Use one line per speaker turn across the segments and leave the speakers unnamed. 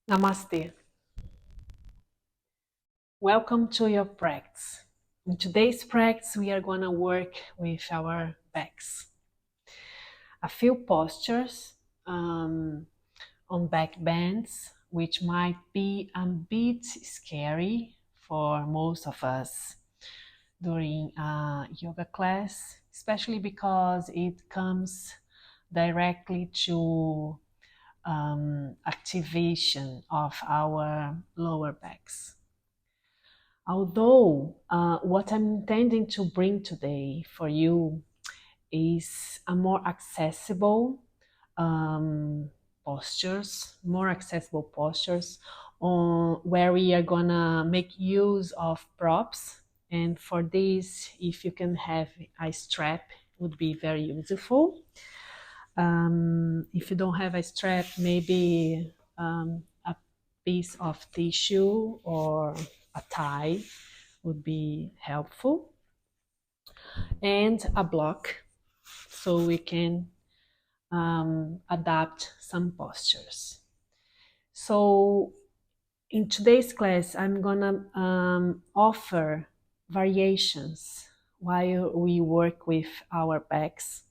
Namaste. Welcome to your practice. In today's practice, we are going to work with our backs. A few postures on back bends, which might be a bit scary for most of us during a yoga class, especially because it comes directly to activation of our lower backs. Although what I'm intending to bring today for you is a more accessible more accessible postures on where we are gonna make use of props. And for this, if you can have a strap, would be very useful. If you don't have a strap, maybe a piece of tissue or a tie would be helpful, and a block so we can adapt some postures. So in today's class, I'm gonna offer variations while we work with our backs,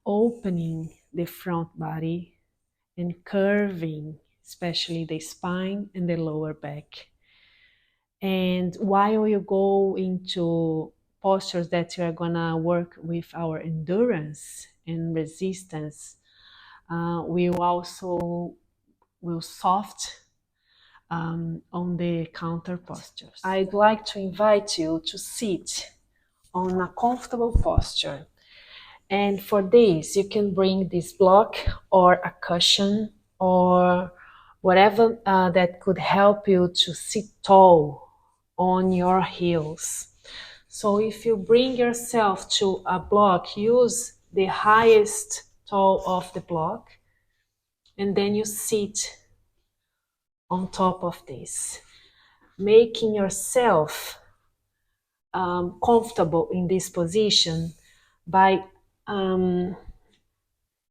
opening the front body and curving, especially the spine and the lower back. And while you go into postures that you are gonna work with our endurance and resistance, we also will soft on the counter postures. I'd like to invite you to sit on a comfortable posture. And for this, you can bring this block or a cushion or whatever that could help you to sit tall on your heels. So if you bring yourself to a block, use the highest toe of the block, and then you sit on top of this, making yourself comfortable in this position by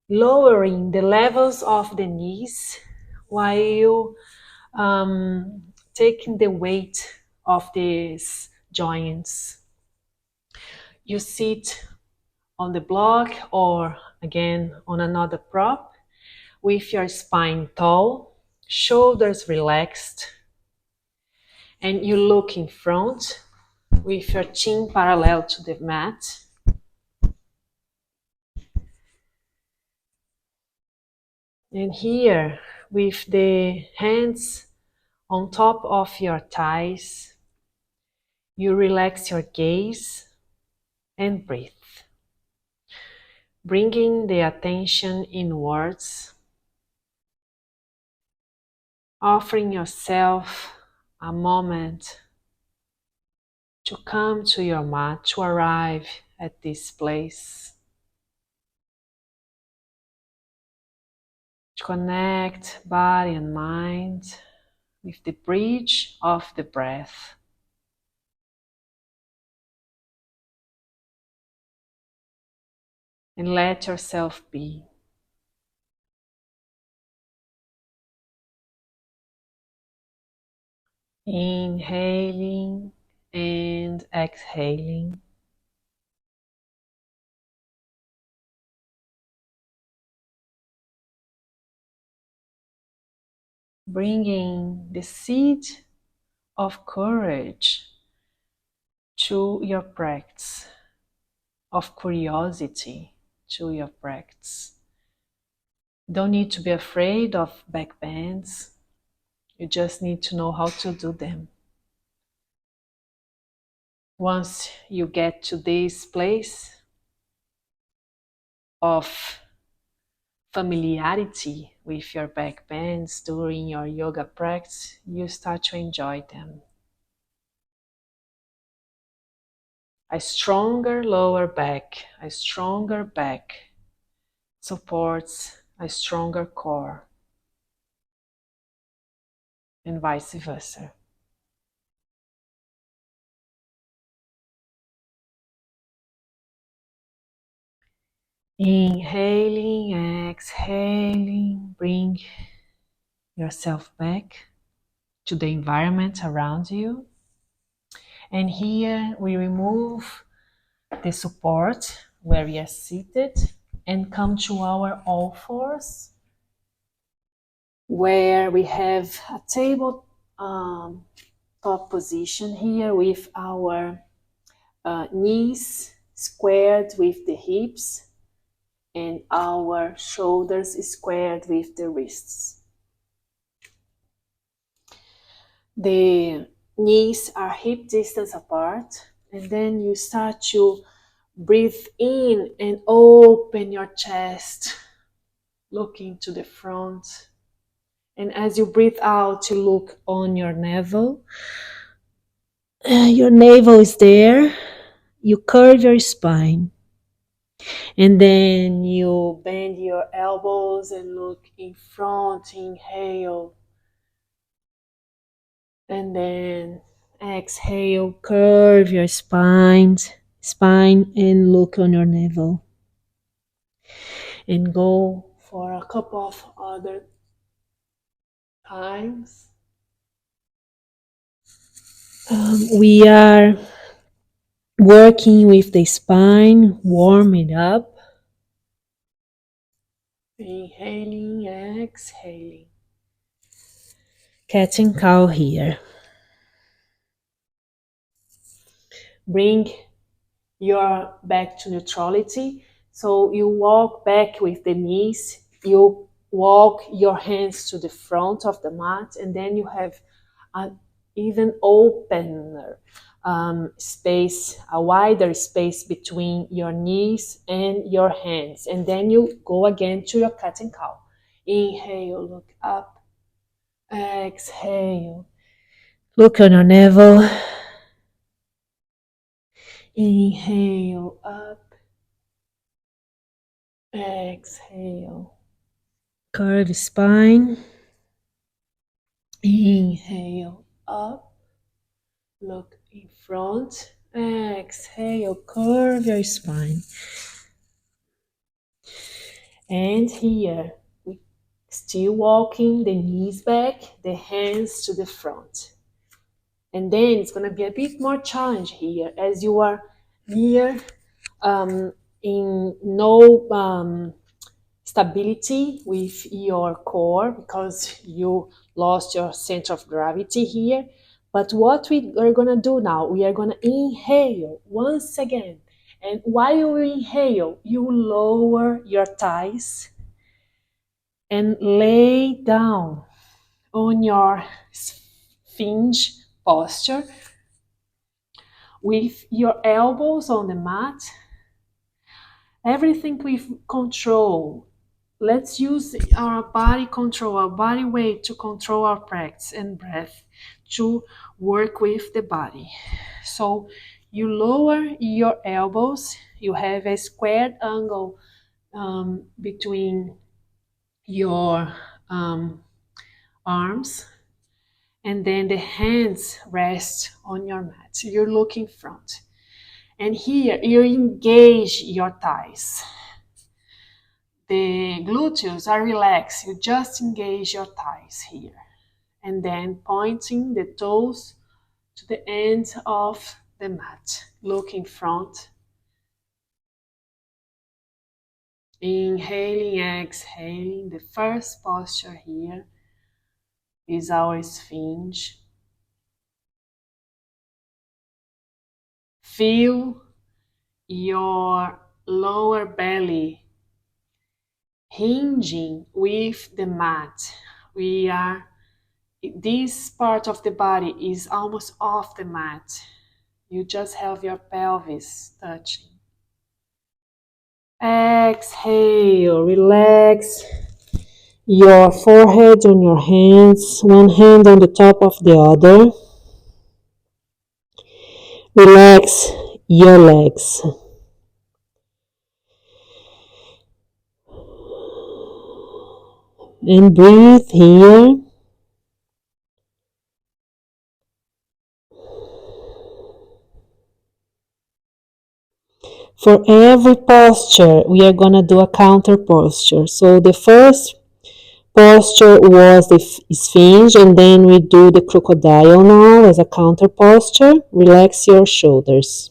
lowering the levels of the knees while taking the weight of these joints. You sit on the block or again on another prop with your spine tall, shoulders relaxed, and you look in front with your chin parallel to the mat. And here, with the hands on top of your thighs, you relax your gaze and breathe, bringing the attention inwards, offering yourself a moment to come to your mat, to arrive at this place, to connect body and mind with the bridge of the breath. And let yourself be. Inhaling and exhaling. Bringing the seed of courage to your practice, of curiosity to your practice. Don't need to be afraid of back bends. You just need to know how to do them. Once you get to this place of familiarity with your back bends during your yoga practice, you start to enjoy them. A stronger lower back, a stronger back supports a stronger core, and vice versa. Inhaling, exhaling, bring yourself back to the environment around you. And here we remove the support where we are seated and come to our all fours, where we have a table top position here with our knees squared with the hips and our shoulders squared with the wrists. The knees are hip distance apart, and then you start to breathe in and open your chest, looking to the front. And as you breathe out, you look on your navel. Your navel is there. You curve your spine. And then you bend your elbows and look in front. Inhale. And then exhale, curve your spine and look on your navel. And go for a couple of other times. We are working with the spine, warm it up. Inhaling, exhaling. Cat and cow here. Bring your back to neutrality. So you walk back with the knees. You walk your hands to the front of the mat, and then you have an even opener space, a wider space between your knees and your hands. And then you go again to your cat and cow. Inhale, look up. Exhale. Look on your navel. Inhale, up. Exhale. Curve spine. Inhale, up. Look in front. Exhale, curve your spine. And here, we still walking, the knees back, the hands to the front. And then it's going to be a bit more challenge here as you are here in no stability with your core because you lost your center of gravity here. But what we are going to do now, we are going to inhale once again. And while you inhale, you lower your thighs and lay down on your sphinx posture with your elbows on the mat. Everything with control. Let's use our body control, our body weight to control our practice and breath to work with the body. So you lower your elbows. You have a squared angle between your arms, and then the hands rest on your mat. You're looking front. And here you engage your thighs. The gluteus are relaxed. You just engage your thighs here. And then pointing the toes to the end of the mat. Look in front. Inhaling, exhaling. The first posture here is our sphinx. Feel your lower belly hinging with the mat. This part of the body is almost off the mat. You just have your pelvis touching. Exhale, relax your forehead on your hands, one hand on the top of the other. Relax your legs. And breathe here. For every posture, we are going to do a counter posture. So the first posture was the sphinge, and then we do the crocodile now as a counter posture. Relax your shoulders.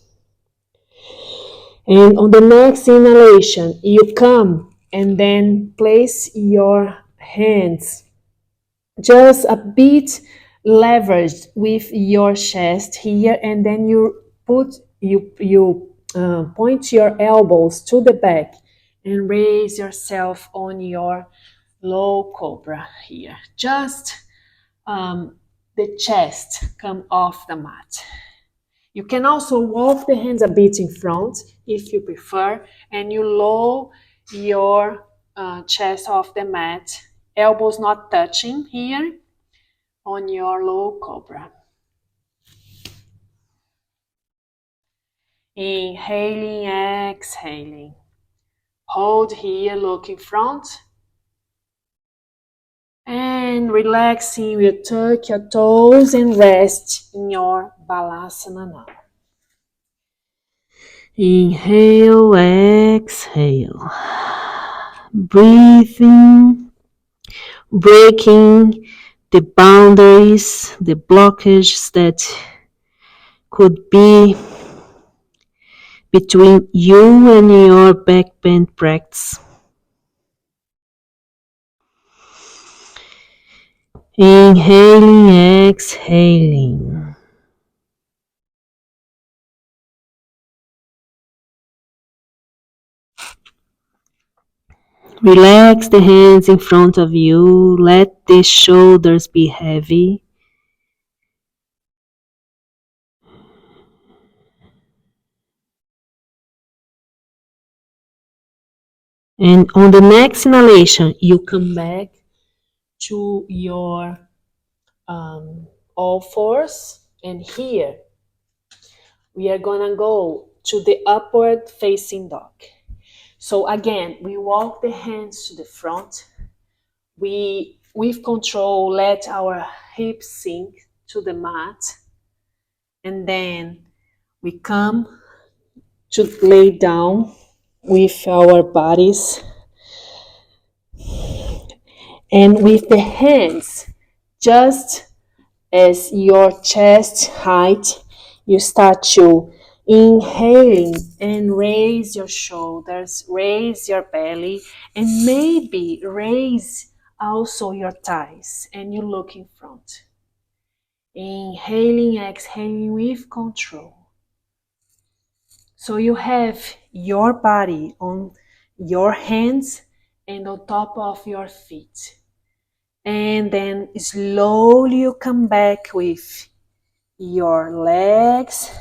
And on the next inhalation, you come and then place your hands just a bit leveraged with your chest here, and then you point your elbows to the back and raise yourself on your low cobra here. Just the chest come off the mat. You can also walk the hands a bit in front if you prefer, and you lower your chest off the mat, elbows not touching here on your low cobra. Inhaling, exhaling. Hold here, look in front. And relaxing, you tuck your toes and rest in your Balasana now. Inhale, exhale. Breathing, breaking the boundaries, the blockages that could be between you and your backbend practice. Inhaling, exhaling. Relax the hands in front of you. Let the shoulders be heavy. And on the next inhalation, you come back to your all fours. And here, we are gonna go to the upward facing dog. So again, we walk the hands to the front. We, with control, let our hips sink to the mat. And then we come to lay down with our bodies. And with the hands just as your chest height, you start to inhaling and raise your shoulders, raise your belly, and maybe raise also your thighs, and you look in front. Inhaling, exhaling with control. So you have your body on your hands and on top of your feet. And then slowly you come back with your legs,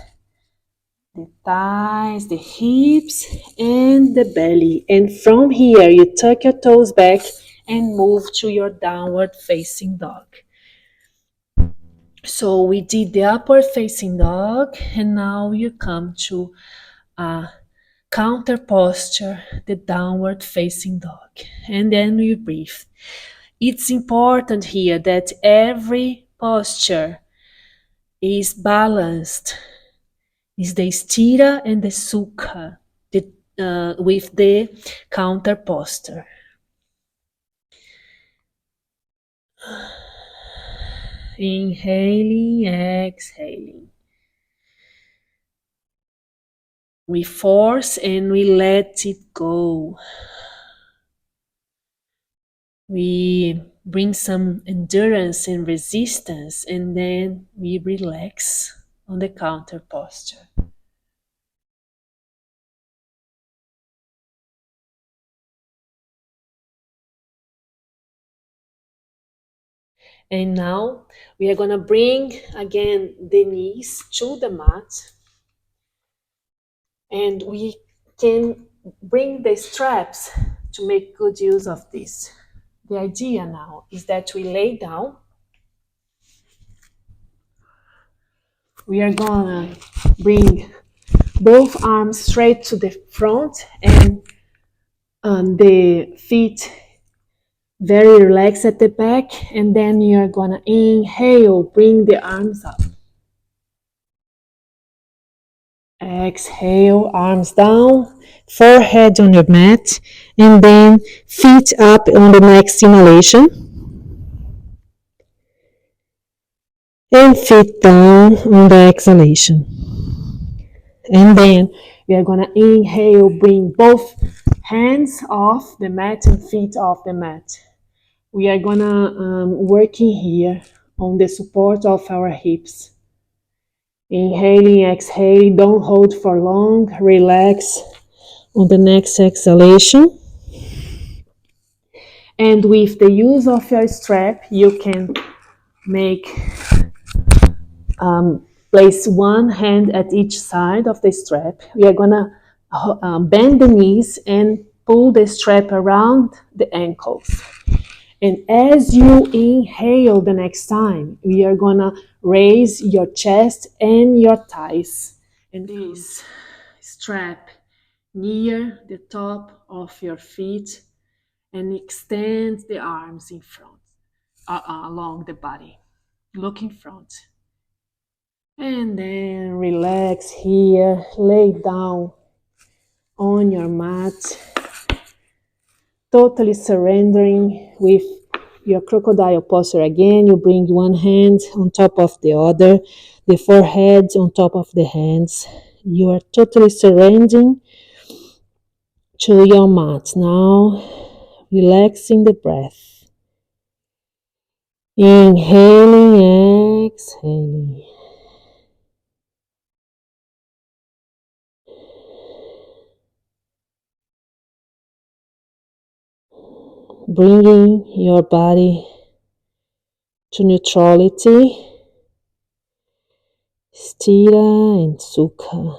the thighs, the hips, and the belly. And from here, you tuck your toes back and move to your downward facing dog. So we did the upward facing dog, and now you come to a counter posture, the downward facing dog. And then you breathe. It's important here that every posture is balanced. Is the stira and the sukha with the counter posture. Inhaling, exhaling. We force and we let it go. We bring some endurance and resistance, and then we relax on the counter posture. And now we are gonna bring again the knees to the mat, and we can bring the straps to make good use of this. The idea now is that we lay down. We are gonna bring both arms straight to the front and the feet very relaxed at the back, and then you're gonna inhale, bring the arms up. Exhale, arms down, forehead on your mat, and then feet up on the next inhalation, and feet down on the exhalation. And then we are gonna inhale, bring both hands off the mat and feet off the mat. We are gonna working here on the support of our hips. Inhaling, exhaling, don't hold for long, relax on the next exhalation. And with the use of your strap, you can make place one hand at each side of the strap. We are gonna bend the knees and pull the strap around the ankles. And as you inhale the next time, we are gonna raise your chest and your thighs. And this strap near the top of your feet and extend the arms in front, along the body. Look in front. And then relax here, lay down on your mat, totally surrendering with your crocodile posture again. You bring one hand on top of the other, the forehead on top of the hands. You are totally surrendering to your mat. Now, relaxing the breath. Inhaling, exhaling. Bringing your body to neutrality, Stira and Sukha.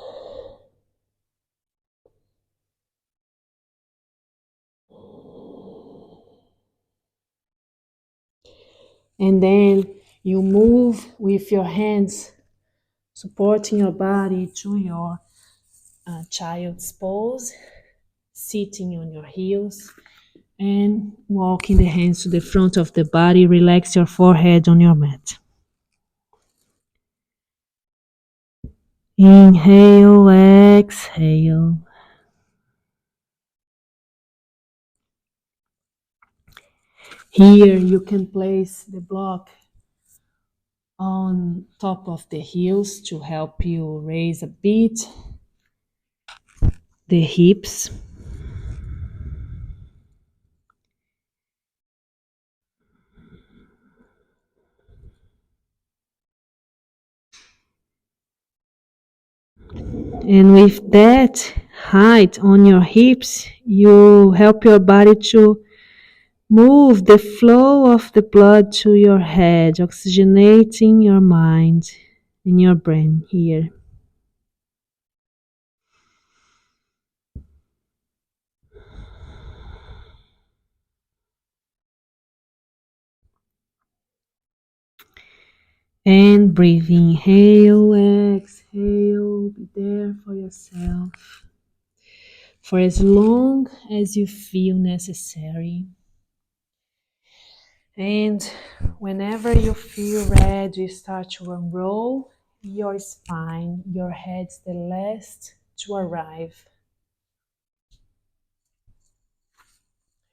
And then you move with your hands, supporting your body to your child's pose, sitting on your heels, and walking the hands to the front of the body. Relax your forehead on your mat. Inhale, exhale. Here you can place the block on top of the heels to help you raise a bit the hips. And with that height on your hips, you help your body to move the flow of the blood to your head, oxygenating your mind and your brain here. And breathe, inhale, exhale, be there for yourself for as long as you feel necessary. And whenever you feel ready, start to unroll your spine. Your head's the last to arrive.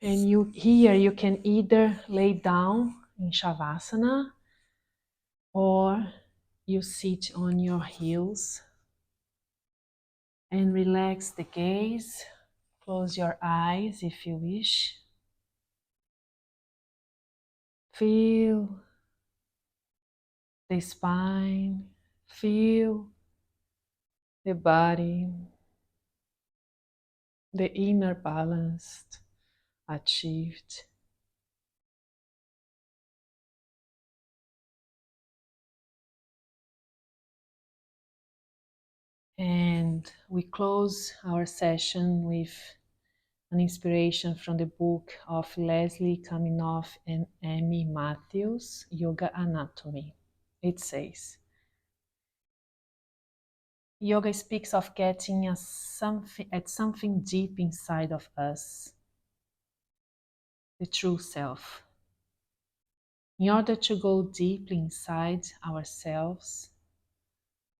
And you can either lay down in Shavasana or you sit on your heels and relax the gaze. Close your eyes if you wish. Feel the spine, feel the body, the inner balance achieved. And we close our session with an inspiration from the book of Leslie Kaminoff and Amy Matthews, Yoga Anatomy. It says, yoga speaks of getting at something deep inside of us, the true self. In order to go deeply inside ourselves,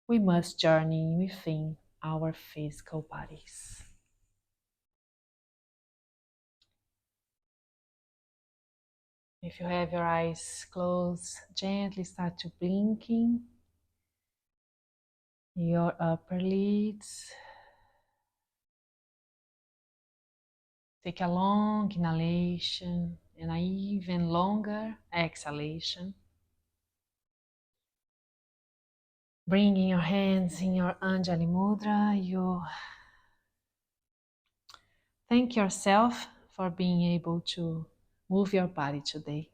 we must journey within our physical bodies. If you have your eyes closed, gently start to blinking your upper lids. Take a long inhalation and an even longer exhalation. Bringing your hands in your Anjali Mudra, you thank yourself for being able to move your body today.